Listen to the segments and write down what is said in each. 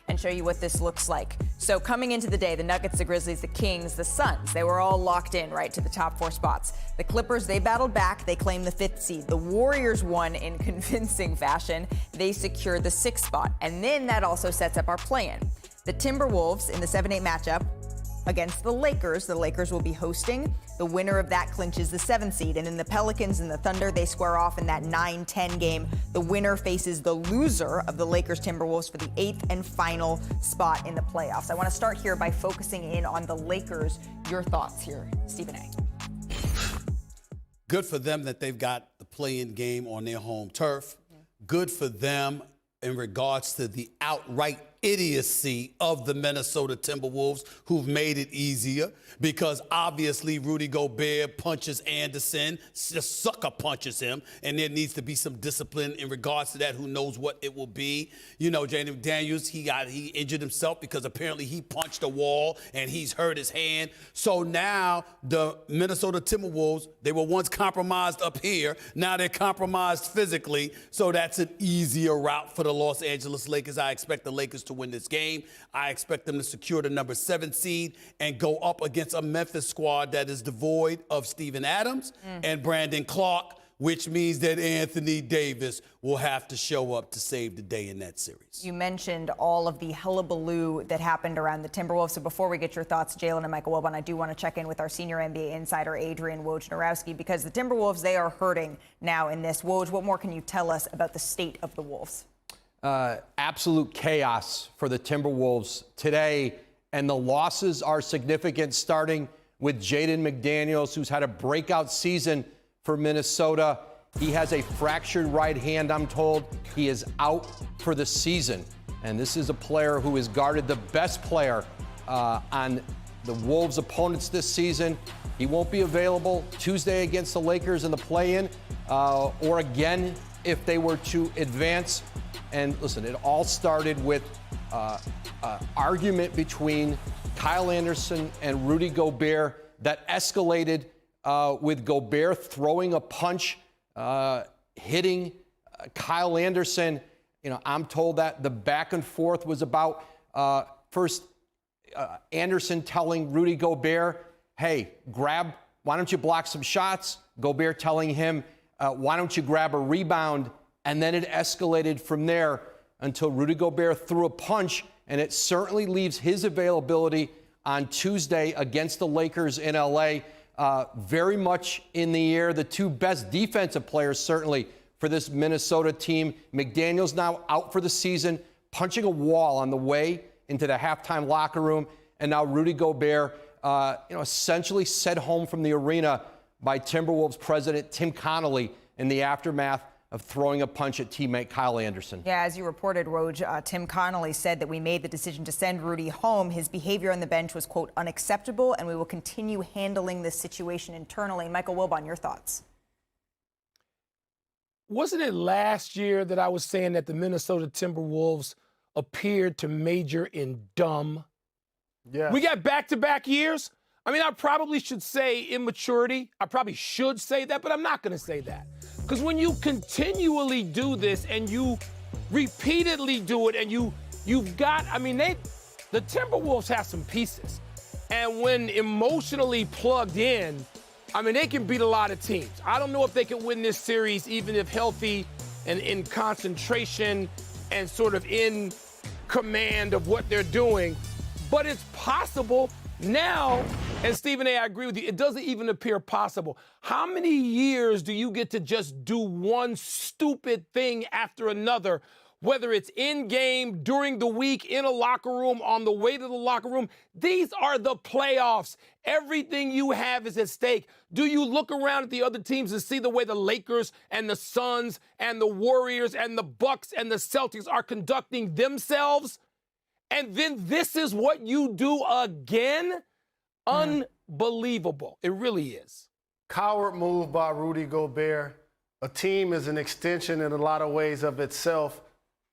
and show you what this looks like. So coming into the day, the Nuggets, the Grizzlies, the Kings, the Suns, they were all locked in right to the top 4 spots. The Clippers, they battled back. They claimed the 5th seed. The Warriors won in convincing fashion. They secured the 6th spot. And then that also sets up our play-in. The Timberwolves in the 7-8 matchup against the Lakers will be hosting. The winner of that clinches the 7th seed. And then the Pelicans and the Thunder, they square off in that 9-10 game. The winner faces the loser of the Lakers-Timberwolves for the 8th and final spot in the playoffs. I want to start here by focusing in on the Lakers. Your thoughts here, Stephen A. Good for them that they've got the play-in game on their home turf. Good for them in regards to the outright idiocy of the Minnesota Timberwolves, who've made it easier because obviously Rudy Gobert punches Anderson, just sucker punches him, and there needs to be some discipline in regards to that. Who knows what it will be? You know, Jaden McDaniels, he injured himself because apparently he punched a wall and he's hurt his hand. So now the Minnesota Timberwolves, they were once compromised up here. Now they're compromised physically. So that's an easier route for the Los Angeles Lakers. I expect the Lakers to win this game. I expect them to secure the number 7 seed and go up against a Memphis squad that is devoid of Steven Adams and Brandon Clark, which means that Anthony Davis will have to show up to save the day in that series. You mentioned all of the hullabaloo that happened around the Timberwolves. So before we get your thoughts, Jalen and Michael Wilbon, I do want to check in with our senior NBA insider, Adrian Wojnarowski, because the Timberwolves, they are hurting now in this. Woj, what more can you tell us about the state of the Wolves? Absolute chaos for the Timberwolves today, and the losses are significant, starting with Jaden McDaniels, who's had a breakout season for Minnesota. He has a fractured right hand, I'm told. He is out for the season, and this is a player who has guarded the best player on the Wolves' opponents this season. He won't be available Tuesday against the Lakers in the play-in, or again if they were to advance. And listen, it all started with argument between Kyle Anderson and Rudy Gobert that escalated with Gobert throwing a punch, hitting Kyle Anderson. You know, I'm told that the back and forth was about first Anderson telling Rudy Gobert, hey, why don't you block some shots? Gobert telling him, why don't you grab a rebound? And then it escalated from there until Rudy Gobert threw a punch, and it certainly leaves his availability on Tuesday against the Lakers in L.A. Very much in the air. The two best defensive players, certainly, for this Minnesota team. McDaniels now out for the season, punching a wall on the way into the halftime locker room. And now Rudy Gobert, essentially sent home from the arena by Timberwolves president Tim Connolly in the aftermath of throwing a punch at teammate Kyle Anderson. Yeah, as you reported, Woj, Tim Connolly said that we made the decision to send Rudy home. His behavior on the bench was, quote, unacceptable, and we will continue handling this situation internally. Michael Wilbon, your thoughts? Wasn't it last year that I was saying that the Minnesota Timberwolves appeared to major in dumb? Yeah. We got back-to-back years. I mean, I probably should say immaturity. I probably should say that, but I'm not going to say that. Because when you continually do this and you repeatedly do it and you've got, I mean, the Timberwolves have some pieces. And when emotionally plugged in, I mean, they can beat a lot of teams. I don't know if they can win this series even if healthy and in concentration and sort of in command of what they're doing. But it's possible. Now, and Stephen A., I agree with you, it doesn't even appear possible. How many years do you get to just do one stupid thing after another, whether it's in-game, during the week, in a locker room, on the way to the locker room? These are the playoffs. Everything you have is at stake. Do you look around at the other teams and see the way the Lakers and the Suns and the Warriors and the Bucks and the Celtics are conducting themselves? And then this is what you do again? Unbelievable. It really is. Coward move by Rudy Gobert. A team is an extension in a lot of ways of itself.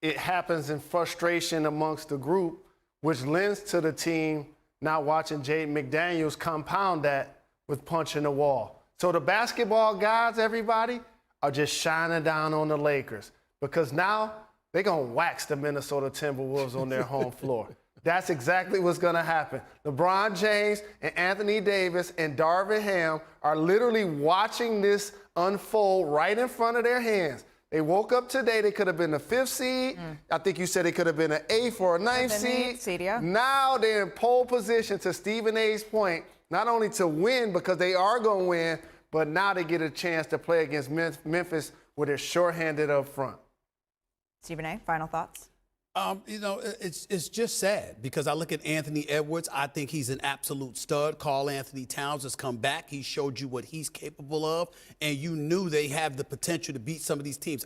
It happens in frustration amongst the group, which lends to the team not watching Jaden McDaniels compound that with punching the wall. So the basketball guys, everybody, are just shining down on the Lakers because now they're going to wax the Minnesota Timberwolves on their home floor. That's exactly what's going to happen. LeBron James and Anthony Davis and Darvin Ham are literally watching this unfold right in front of their hands. They woke up today. They could have been the 5th seed. I think you said they could have been an 8th or a 9th seed. Yeah. Now they're in pole position, to Stephen A's point, not only to win because they are going to win, but now they get a chance to play against Memphis where they're shorthanded up front. Stephen A., final thoughts? It's just sad because I look at Anthony Edwards. I think he's an absolute stud. Karl Anthony Towns has come back. He showed you what he's capable of, and you knew they have the potential to beat some of these teams.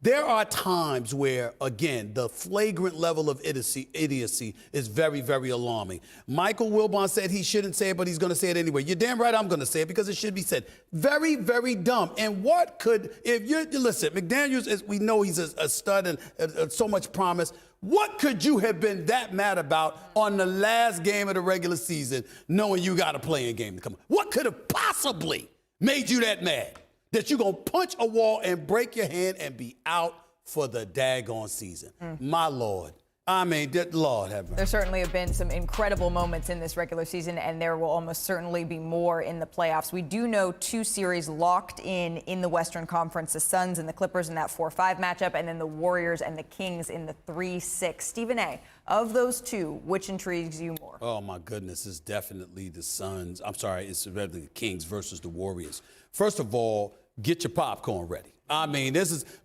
There are times where, again, the flagrant level of idiocy is very, very alarming. Michael Wilbon said he shouldn't say it, but he's going to say it anyway. You're damn right I'm going to say it because it should be said. Very, very dumb. And what could, listen, McDaniels, we know he's a stud and so much promise. What could you have been that mad about on the last game of the regular season, knowing you got a playing game to come? What could have possibly made you that mad? That you're going to punch a wall and break your hand and be out for the daggone season. My Lord. I mean, Lord have mercy. There certainly have been some incredible moments in this regular season, and there will almost certainly be more in the playoffs. We do know 2 series locked in the Western Conference, the Suns and the Clippers in that 4-5 matchup, and then the Warriors and the Kings in the 3-6. Stephen A., of those 2, which intrigues you more? Oh, my goodness. It's definitely the Suns. I'm sorry, it's definitely the Kings versus the Warriors. First of all, get your popcorn ready. I mean,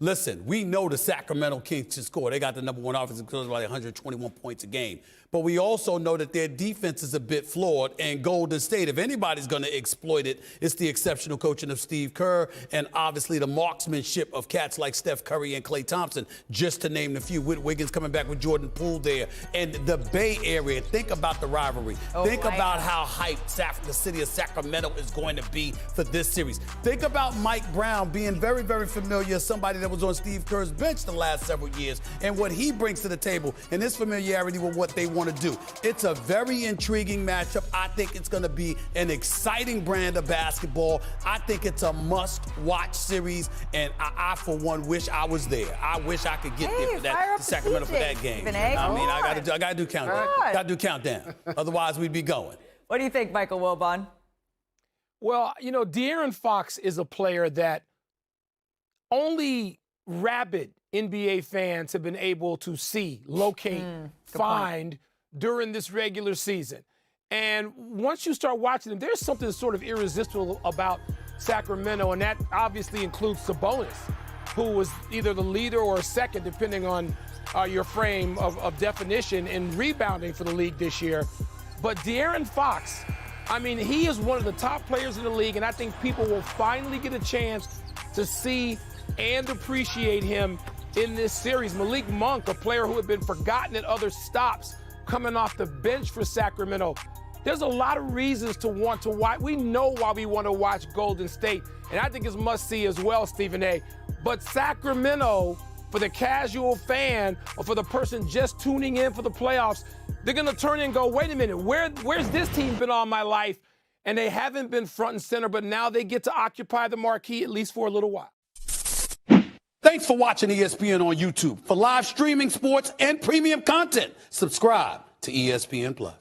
listen, we know the Sacramento Kings can score. They got the number 1 offensive scorer, like 121 points a game. But we also know that their defense is a bit flawed, and Golden State, if anybody's going to exploit it, it's the exceptional coaching of Steve Kerr and obviously the marksmanship of cats like Steph Curry and Klay Thompson, just to name a few. Wiggins coming back with Jordan Poole there. And the Bay Area, think about the rivalry. Think about how hyped the city of Sacramento is going to be for this series. Think about Mike Brown being very, very familiar, somebody that was on Steve Kerr's bench the last several years, and what he brings to the table and his familiarity with what they want to do. It's a very intriguing matchup. I think it's going to be an exciting brand of basketball. I think it's a must-watch series, and I for one, wish I was there. I wish I could get there for that, to Sacramento for that game. I mean, I got to do countdown. Got to do countdown. Otherwise, we'd be going. What do you think, Michael Wilbon? Well, De'Aaron Fox is a player that only rabid NBA fans have been able to see, locate, find during this regular season. And once you start watching them, there's something sort of irresistible about Sacramento, and that obviously includes Sabonis, who was either the leader or second, depending on your frame of definition, in rebounding for the league this year. But De'Aaron Fox, I mean, he is one of the top players in the league, and I think people will finally get a chance to see and appreciate him in this series. Malik Monk, a player who had been forgotten at other stops, coming off the bench for Sacramento. There's a lot of reasons to want to watch. We know why we want to watch Golden State, and I think it's must-see as well, Stephen A. But Sacramento, for the casual fan or for the person just tuning in for the playoffs, they're going to turn and go, wait a minute, where's this team been all my life? And they haven't been front and center, but now they get to occupy the marquee at least for a little while. Thanks for watching ESPN on YouTube. For live streaming, sports, and premium content, subscribe to ESPN+.